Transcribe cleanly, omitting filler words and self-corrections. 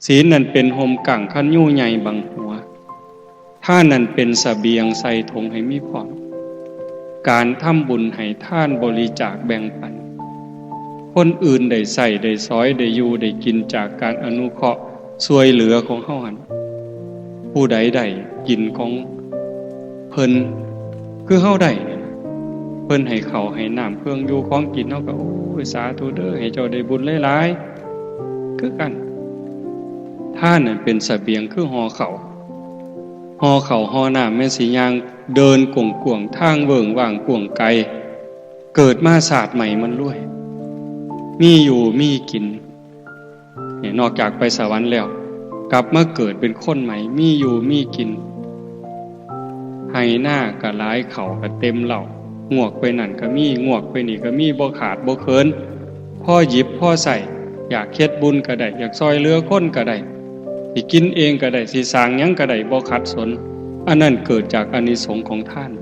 ศีลนั่นเป็นห่มกั่งคันยู่ใหญ่บังหัวท่านนั่นเป็นเสบียงใส่ถุงให้มีพร้อมการทำบุญให้ท่านบริจาคแบ่งปันคนอื่นได้ใส่ได้ซอยได้อยู่ได้กินจากการอนุเคราะห์ช่วยเหลือของเฮาหันผู้ใดได้กินของเพิ่นคือเฮาได้เพิ่นให้ข้าวให้น้ำเครื่องอยู่ของกินเฮาก็โอ้ยสาธุเด้อให้เจ้าได้บุญหลายๆคือกันท่านนั่นเป็นเสบียงคือห่อข้าวห่อน้ำแม่สิย่างเดินกวงๆทางเบิ่งว่างกวงไกลเกิดมาศาสตร์ใหม่มันรวยมีอยู่มีกินเนี่ยนอกจากไปสวรรค์แล้วกลับมาเกิดเป็นคนใหม่มีอยู่มีกินให้หน้าก็หลายเข่าก็เต็มเหล่างวกไปนั่นก็มีงวกไปนี่ก็มีบ่ขาดบ่เคินพ่อหยิบพ่อใส่อยากเฮ็ดบุญก็ได้อยากซอยเหลือคนก็ได้สิกินเองก็ได้สิสร้างหยังก็ได้บ่ขัดสนอันนั้นเกิดจากอานิสงส์ของท่าน